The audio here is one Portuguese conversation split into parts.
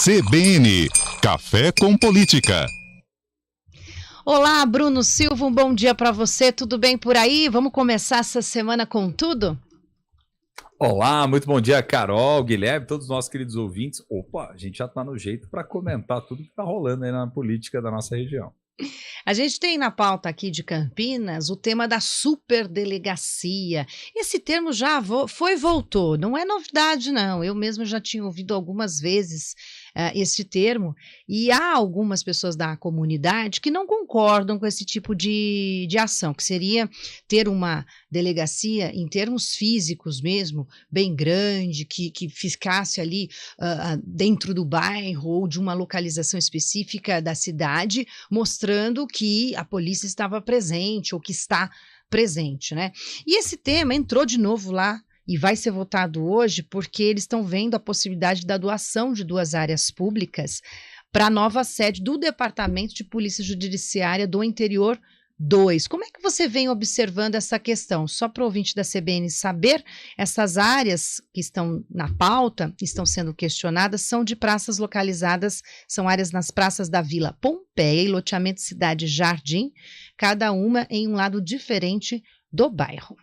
CBN, Café com Política. Olá, Bruno Silva, um bom dia para você, tudo bem por aí? Vamos começar essa semana com tudo? Olá, muito bom dia, Carol, Guilherme, todos os nossos queridos ouvintes. Opa, a gente já está no jeito para comentar tudo que está rolando aí na política da nossa região. A gente tem na pauta aqui de Campinas o tema da superdelegacia. Esse termo já foi e voltou, não é novidade não, eu mesmo já tinha ouvido algumas vezes esse termo, e há algumas pessoas da comunidade que não concordam com esse tipo de ação, que seria ter uma delegacia em termos físicos mesmo, bem grande, que ficasse ali dentro do bairro ou de uma localização específica da cidade, mostrando que a polícia estava presente ou que está presente, né? E esse tema entrou de novo lá e vai ser votado hoje porque eles estão vendo a possibilidade da doação de 2 áreas públicas para a nova sede do Departamento de Polícia Judiciária do Interior 2. Como é que você vem observando essa questão? Só para o ouvinte da CBN saber, essas áreas que estão na pauta, que estão sendo questionadas, são de praças localizadas, são áreas nas praças da Vila Pompeia e loteamento Cidade Jardim, cada uma em um lado diferente do bairro.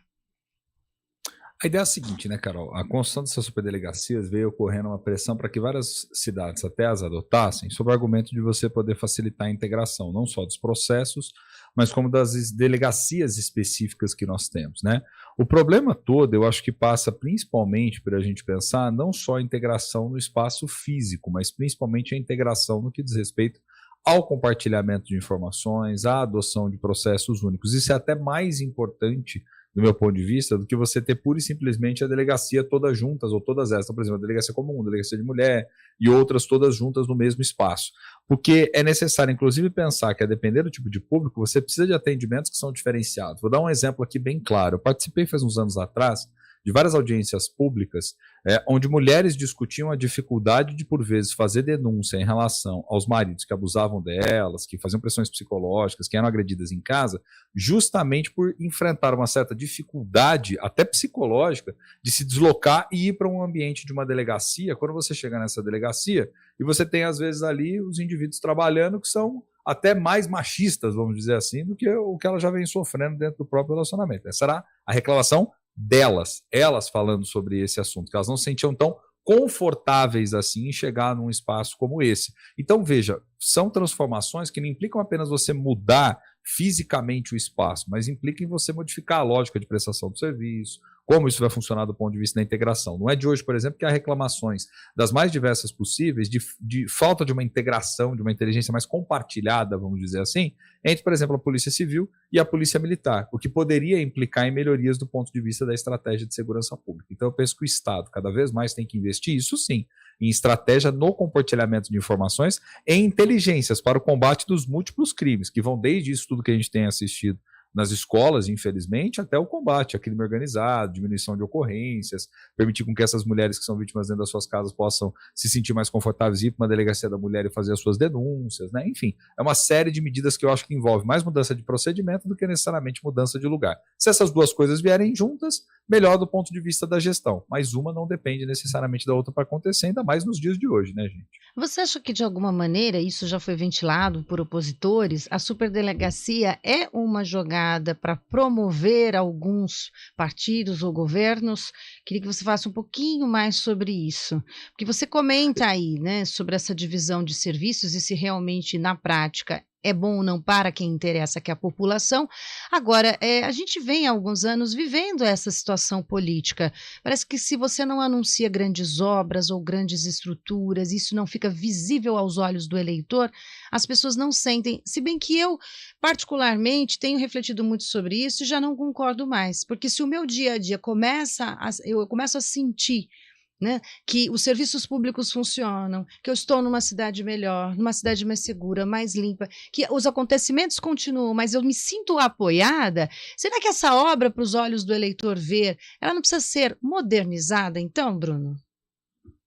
A ideia é a seguinte, né, Carol? A construção dessas superdelegacias veio ocorrendo uma pressão para que várias cidades até as adotassem, sob o argumento de você poder facilitar a integração, não só dos processos, mas como das delegacias específicas que nós temos, né? O problema todo, eu acho que passa principalmente para a gente pensar não só a integração no espaço físico, mas principalmente a integração no que diz respeito ao compartilhamento de informações, à adoção de processos únicos. Isso é até mais importante, do meu ponto de vista, do que você ter pura e simplesmente a delegacia todas juntas, ou todas elas. Então, por exemplo, a delegacia comum, a delegacia de mulher e outras todas juntas no mesmo espaço. Porque é necessário, inclusive, pensar que, a depender do tipo de público, você precisa de atendimentos que são diferenciados. Vou dar um exemplo aqui bem claro. Eu participei faz uns anos atrás de várias audiências públicas, onde mulheres discutiam a dificuldade de, por vezes, fazer denúncia em relação aos maridos que abusavam delas, que faziam pressões psicológicas, que eram agredidas em casa, justamente por enfrentar uma certa dificuldade, até psicológica, de se deslocar e ir para um ambiente de uma delegacia. Quando você chega nessa delegacia, e você tem, às vezes, ali os indivíduos trabalhando que são até mais machistas, vamos dizer assim, do que o que elas já vêm sofrendo dentro do próprio relacionamento. Essa era a reclamação delas, elas falando sobre esse assunto, que elas não se sentiam tão confortáveis assim em chegar num espaço como esse. Então, veja, são transformações que não implicam apenas você mudar fisicamente o espaço, mas implicam em você modificar a lógica de prestação do serviço, como isso vai funcionar do ponto de vista da integração. Não é de hoje, por exemplo, que há reclamações das mais diversas possíveis de falta de uma integração, de uma inteligência mais compartilhada, vamos dizer assim, entre, por exemplo, a Polícia Civil e a Polícia Militar, o que poderia implicar em melhorias do ponto de vista da estratégia de segurança pública. Então, eu penso que o Estado cada vez mais tem que investir, isso sim, em estratégia no compartilhamento de informações e inteligências para o combate dos múltiplos crimes, que vão desde isso tudo que a gente tem assistido nas escolas, infelizmente, até o combate a crime organizado, diminuição de ocorrências, permitir com que essas mulheres que são vítimas dentro das suas casas possam se sentir mais confortáveis, ir para uma delegacia da mulher e fazer as suas denúncias, né? Enfim, é uma série de medidas que eu acho que envolve mais mudança de procedimento do que necessariamente mudança de lugar. Se essas duas coisas vierem juntas, melhor do ponto de vista da gestão, mas uma não depende necessariamente da outra para acontecer, ainda mais nos dias de hoje, né, gente? Você acha que, de alguma maneira, isso já foi ventilado por opositores? A superdelegacia é uma jogada para promover alguns partidos ou governos? Queria que você falasse um pouquinho mais sobre isso. Porque você comenta aí, né, sobre essa divisão de serviços e se realmente, na prática, é bom ou não para quem interessa, que é a população. Agora, a gente vem há alguns anos vivendo essa situação política. Parece que se você não anuncia grandes obras ou grandes estruturas, isso não fica visível aos olhos do eleitor, as pessoas não sentem. Se bem que eu, particularmente, tenho refletido muito sobre isso e já não concordo mais. Porque se o meu dia a dia eu começo a sentir, né, que os serviços públicos funcionam, que eu estou numa cidade melhor, numa cidade mais segura, mais limpa, que os acontecimentos continuam, mas eu me sinto apoiada, será que essa obra, para os olhos do eleitor ver, ela não precisa ser modernizada então, Bruno?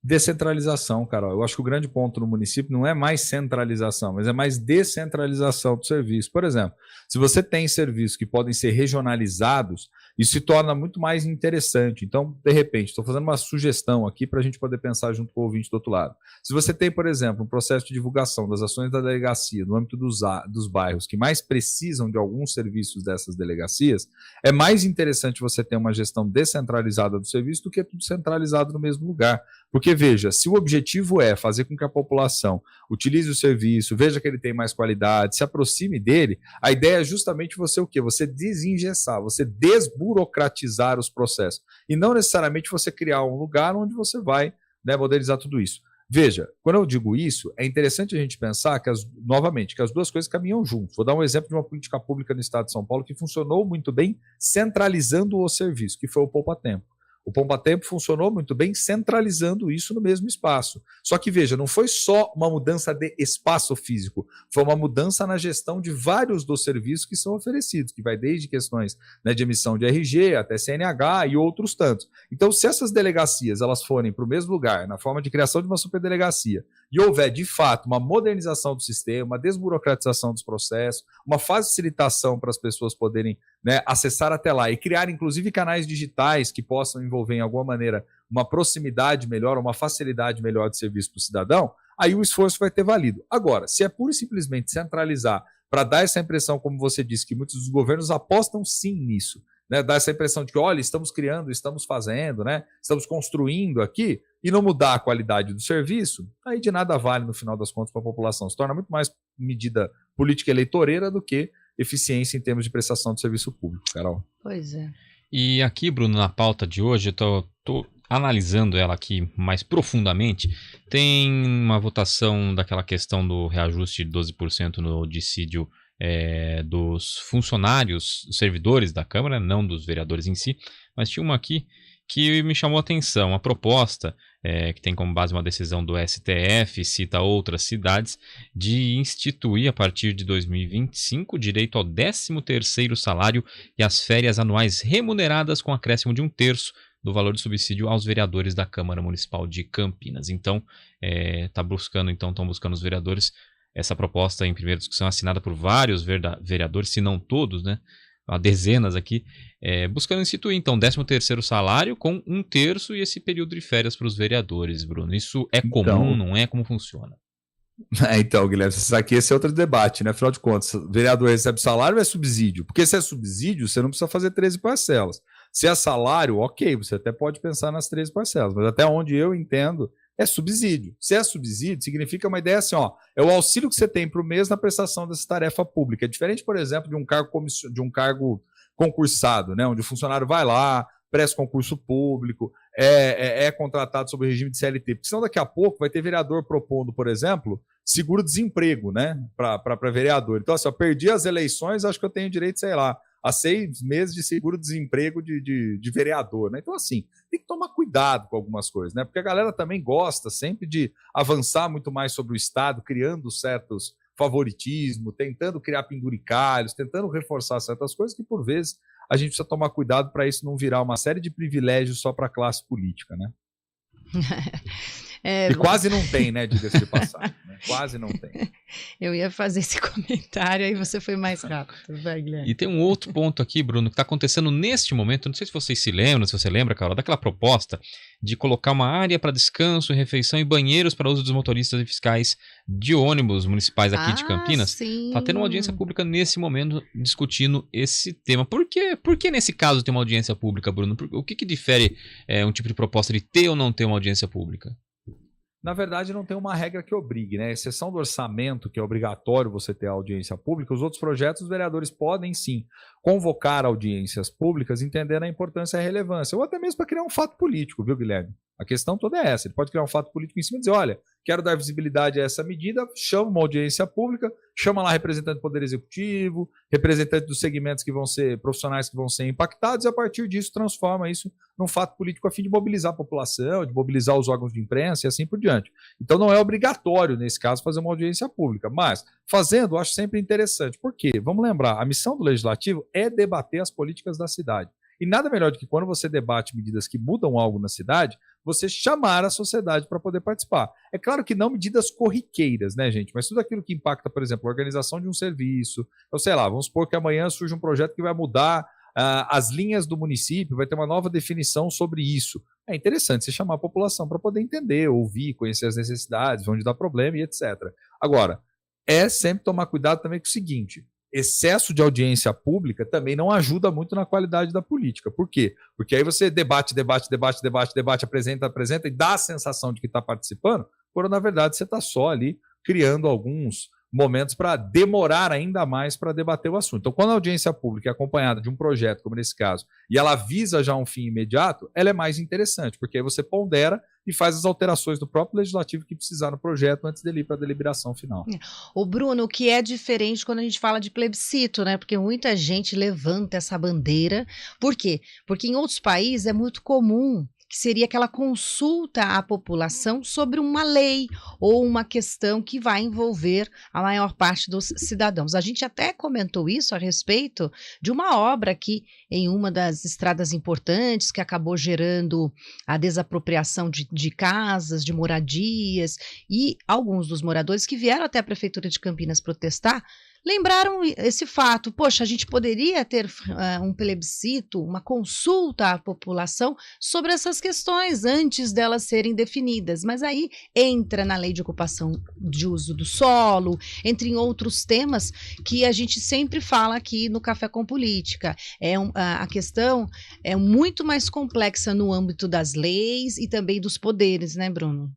Descentralização, Carol. Eu acho que o grande ponto no município não é mais centralização, mas é mais descentralização do serviço. Por exemplo, se você tem serviços que podem ser regionalizados, isso se torna muito mais interessante. Então, de repente, estou fazendo uma sugestão aqui para a gente poder pensar junto com o ouvinte do outro lado. Se você tem, por exemplo, um processo de divulgação das ações da delegacia no âmbito dos bairros que mais precisam de alguns serviços dessas delegacias, é mais interessante você ter uma gestão descentralizada do serviço do que tudo centralizado no mesmo lugar. Porque, veja, se o objetivo é fazer com que a população utilize o serviço, veja que ele tem mais qualidade, se aproxime dele, a ideia é justamente você o quê? Você desengessar, você desburocratizar os processos. E não necessariamente você criar um lugar onde você vai, né, modernizar tudo isso. Veja, quando eu digo isso, é interessante a gente pensar que, novamente, que as duas coisas caminham juntos. Vou dar um exemplo de uma política pública no estado de São Paulo que funcionou muito bem centralizando o serviço, que foi o poupa-tempo. O poupa-tempo funcionou muito bem centralizando isso no mesmo espaço. Só que, veja, não foi só uma mudança de espaço físico, foi uma mudança na gestão de vários dos serviços que são oferecidos, que vai desde questões, né, de emissão de RG até CNH e outros tantos. Então, se essas delegacias elas forem para o mesmo lugar, na forma de criação de uma superdelegacia, e houver, de fato, uma modernização do sistema, uma desburocratização dos processos, uma facilitação para as pessoas poderem, né, acessar até lá e criar, inclusive, canais digitais que possam envolver, em alguma maneira, uma proximidade melhor, uma facilidade melhor de serviço para o cidadão, aí o esforço vai ter valido. Agora, se é pura e simplesmente centralizar para dar essa impressão, como você disse, que muitos dos governos apostam sim nisso, né, dar essa impressão de que, olha, estamos criando, estamos fazendo, né, estamos construindo aqui, e não mudar a qualidade do serviço, aí de nada vale, no final das contas, para a população. Se torna muito mais medida política eleitoreira do que eficiência em termos de prestação de serviço público, Carol. Pois é. E aqui, Bruno, na pauta de hoje, eu tô analisando ela aqui mais profundamente, tem uma votação daquela questão do reajuste de 12% no dissídio dos funcionários, servidores da Câmara, não dos vereadores em si, mas tinha uma aqui que me chamou a atenção. A proposta, que tem como base uma decisão do STF, cita outras cidades, de instituir a partir de 2025 direito ao 13º salário e às férias anuais remuneradas com acréscimo de 1/3 do valor do subsídio aos vereadores da Câmara Municipal de Campinas. Então, estão buscando os vereadores essa proposta em primeira discussão, assinada por vários vereadores, se não todos, né? Há dezenas aqui, buscando instituir, então, 13º salário com 1/3 e esse período de férias para os vereadores, Bruno. Isso é comum, então, não é? Como funciona? Então, Guilherme, você sabe que esse é outro debate, né? Afinal de contas, vereador recebe salário ou é subsídio? Porque se é subsídio, você não precisa fazer 13 parcelas. Se é salário, ok, você até pode pensar nas 13 parcelas, mas até onde eu entendo, é subsídio. Se é subsídio, significa uma ideia assim, ó, é o auxílio que você tem por mês na prestação dessa tarefa pública. É diferente, por exemplo, de um cargo concursado, né, onde o funcionário vai lá, presta concurso público, é contratado sob o regime de CLT. Porque senão daqui a pouco vai ter vereador propondo, por exemplo, seguro-desemprego, né, para vereador. Então, assim, eu perdi as eleições, acho que eu tenho direito, sei lá, a 6 meses de seguro-desemprego de vereador, né? Então, assim, tem que tomar cuidado com algumas coisas, né? Porque a galera também gosta sempre de avançar muito mais sobre o Estado, criando certos favoritismos, tentando criar penduricalhos, tentando reforçar certas coisas que, por vezes, a gente precisa tomar cuidado para isso não virar uma série de privilégios só para a classe política, né? E quase não tem, né, diga-se de passagem, né? Quase não tem. Eu ia fazer esse comentário, aí você foi mais rápido, vai, Guilherme. E tem um outro ponto aqui, Bruno, que está acontecendo neste momento, não sei se vocês se lembram, se você lembra, Carol, daquela proposta de colocar uma área para descanso, refeição e banheiros para uso dos motoristas e fiscais de ônibus municipais aqui de Campinas. Está tendo uma audiência pública nesse momento discutindo esse tema. Por que nesse caso tem uma audiência pública, Bruno? O que difere um tipo de proposta de ter ou não ter uma audiência pública? Na verdade, não tem uma regra que obrigue, né? Exceção do orçamento, que é obrigatório você ter audiência pública, os outros projetos, os vereadores podem sim convocar audiências públicas, entendendo a importância e a relevância, ou até mesmo para criar um fato político, viu, Guilherme? A questão toda é essa. Ele pode criar um fato político em cima e dizer, olha, quero dar visibilidade a essa medida, chama uma audiência pública, chama lá representante do Poder Executivo, representante dos segmentos que vão ser, profissionais que vão ser impactados, e a partir disso transforma isso num fato político a fim de mobilizar a população, de mobilizar os órgãos de imprensa e assim por diante. Então não é obrigatório, nesse caso, fazer uma audiência pública, mas fazendo, eu acho sempre interessante. Por quê? Vamos lembrar, a missão do Legislativo é debater as políticas da cidade. E nada melhor do que quando você debate medidas que mudam algo na cidade, você chamar a sociedade para poder participar. É claro que não medidas corriqueiras, né, gente? Mas tudo aquilo que impacta, por exemplo, a organização de um serviço. Então, sei lá, vamos supor que amanhã surge um projeto que vai mudar as linhas do município, vai ter uma nova definição sobre isso. É interessante você chamar a população para poder entender, ouvir, conhecer as necessidades, onde dá problema e etc. Agora, é sempre tomar cuidado também com o seguinte: excesso de audiência pública também não ajuda muito na qualidade da política. Por quê? Porque aí você debate, apresenta e dá a sensação de que está participando, quando na verdade você está só ali criando alguns momentos para demorar ainda mais para debater o assunto. Então, quando a audiência pública é acompanhada de um projeto, como nesse caso, e ela visa já um fim imediato, ela é mais interessante, porque aí você pondera e faz as alterações do próprio legislativo que precisar no projeto antes dele ir para a deliberação final. O Bruno, o que é diferente quando a gente fala de plebiscito, né? Porque muita gente levanta essa bandeira. Por quê? Porque em outros países é muito comum que seria aquela consulta à população sobre uma lei ou uma questão que vai envolver a maior parte dos cidadãos. A gente até comentou isso a respeito de uma obra aqui em uma das estradas importantes que acabou gerando a desapropriação de casas, de moradias, e alguns dos moradores que vieram até a Prefeitura de Campinas protestar lembraram esse fato. Poxa, a gente poderia ter um plebiscito, uma consulta à população sobre essas questões antes delas serem definidas, mas aí entra na lei de ocupação de uso do solo, entre em outros temas que a gente sempre fala aqui no Café com Política. A questão é muito mais complexa no âmbito das leis e também dos poderes, né, Bruno?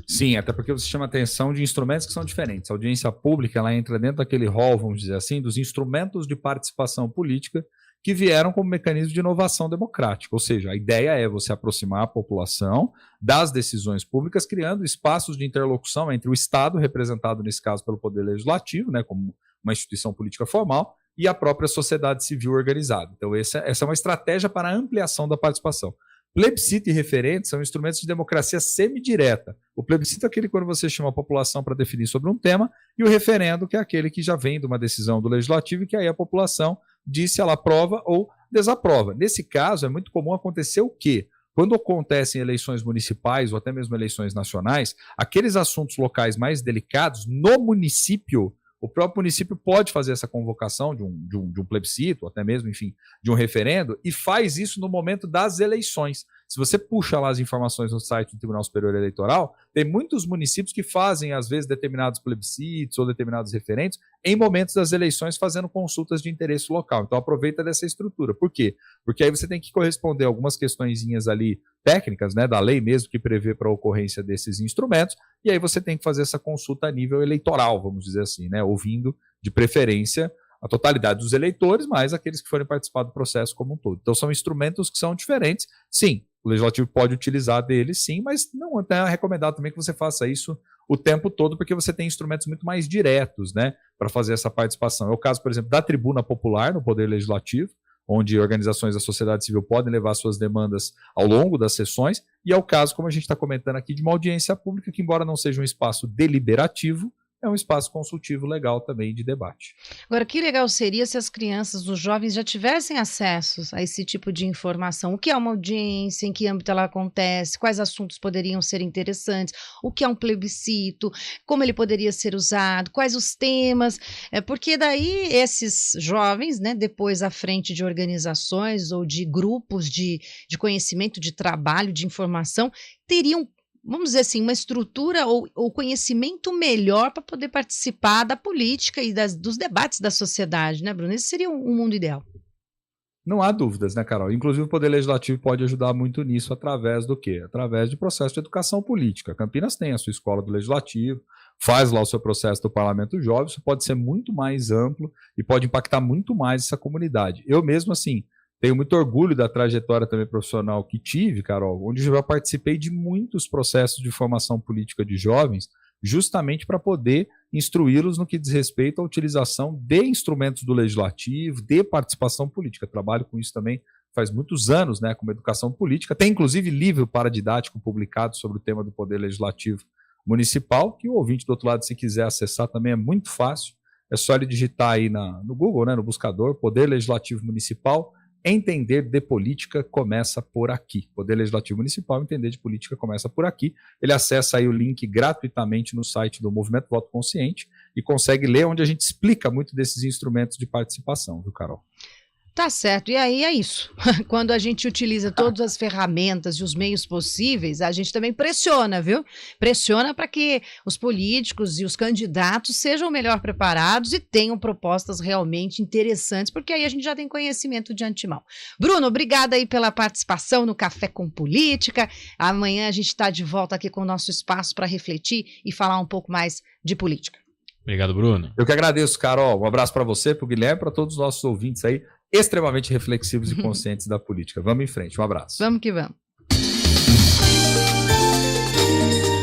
Sim, até porque você chama atenção de instrumentos que são diferentes. A audiência pública, ela entra dentro daquele rol, vamos dizer assim, dos instrumentos de participação política que vieram como mecanismo de inovação democrática. Ou seja, a ideia é você aproximar a população das decisões públicas, criando espaços de interlocução entre o Estado, representado nesse caso pelo Poder Legislativo, né, como uma instituição política formal, e a própria sociedade civil organizada. Então, essa é uma estratégia para a ampliação da participação. Plebiscito e referendo são instrumentos de democracia semidireta. O plebiscito é aquele quando você chama a população para definir sobre um tema, e o referendo, que é aquele que já vem de uma decisão do legislativo e que aí a população diz se ela aprova ou desaprova. Nesse caso, é muito comum acontecer o quê? Quando acontecem eleições municipais ou até mesmo eleições nacionais, aqueles assuntos locais mais delicados no município, o próprio município pode fazer essa convocação de um plebiscito, ou até mesmo, enfim, de um referendo, e faz isso no momento das eleições. Se você puxa lá as informações no site do Tribunal Superior Eleitoral, tem muitos municípios que fazem, às vezes, determinados plebiscitos ou determinados referendos em momentos das eleições, fazendo consultas de interesse local. Então, aproveita dessa estrutura. Por quê? Porque aí você tem que corresponder a algumas questõezinhas ali técnicas, né, da lei mesmo que prevê para a ocorrência desses instrumentos, e aí você tem que fazer essa consulta a nível eleitoral, vamos dizer assim, né, ouvindo, de preferência, a totalidade dos eleitores, mas aqueles que forem participar do processo como um todo. Então, são instrumentos que são diferentes. Sim, o Legislativo pode utilizar deles, sim, mas não é recomendado também que você faça isso o tempo todo, porque você tem instrumentos muito mais diretos, né, para fazer essa participação. É o caso, por exemplo, da Tribuna Popular no Poder Legislativo, onde organizações da sociedade civil podem levar suas demandas ao longo das sessões, e é o caso, como a gente está comentando aqui, de uma audiência pública que, embora não seja um espaço deliberativo, é um espaço consultivo legal também de debate. Agora, que legal seria se as crianças, os jovens já tivessem acesso a esse tipo de informação. O que é uma audiência, em que âmbito ela acontece, quais assuntos poderiam ser interessantes, o que é um plebiscito, como ele poderia ser usado, quais os temas, porque daí esses jovens, né, depois à frente de organizações ou de grupos de conhecimento, de trabalho, de informação, teriam, vamos dizer assim, uma estrutura ou conhecimento melhor para poder participar da política e dos debates da sociedade, né, Bruno? Esse seria um mundo ideal. Não há dúvidas, né, Carol? Inclusive o Poder Legislativo pode ajudar muito nisso através do quê? Através de processo de educação política. Campinas tem a sua escola do Legislativo, faz lá o seu processo do Parlamento Jovem, isso pode ser muito mais amplo e pode impactar muito mais essa comunidade. Eu mesmo, assim, tenho muito orgulho da trajetória também profissional que tive, Carol, onde eu já participei de muitos processos de formação política de jovens, justamente para poder instruí-los no que diz respeito à utilização de instrumentos do legislativo, de participação política. Trabalho com isso também faz muitos anos, né, como educação política. Tem, inclusive, livro paradidático publicado sobre o tema do Poder Legislativo Municipal, que o ouvinte do outro lado, se quiser acessar, também é muito fácil. É só ele digitar aí no Google, né, no buscador, Poder Legislativo Municipal, Entender de política começa por aqui. Poder Legislativo Municipal, entender de política começa por aqui. Ele acessa aí o link gratuitamente no site do Movimento Voto Consciente e consegue ler, onde a gente explica muito desses instrumentos de participação, viu, Carol? Tá certo, e aí é isso. Quando a gente utiliza todas as ferramentas e os meios possíveis, a gente também pressiona, viu? Pressiona para que os políticos e os candidatos sejam melhor preparados e tenham propostas realmente interessantes, porque aí a gente já tem conhecimento de antemão. Bruno, obrigada aí pela participação no Café com Política. Amanhã a gente está de volta aqui com o nosso espaço para refletir e falar um pouco mais de política. Obrigado, Bruno. Eu que agradeço, Carol. Um abraço para você, para o Guilherme, para todos os nossos ouvintes aí, extremamente reflexivos e conscientes da política. Vamos em frente. Um abraço. Vamos que vamos.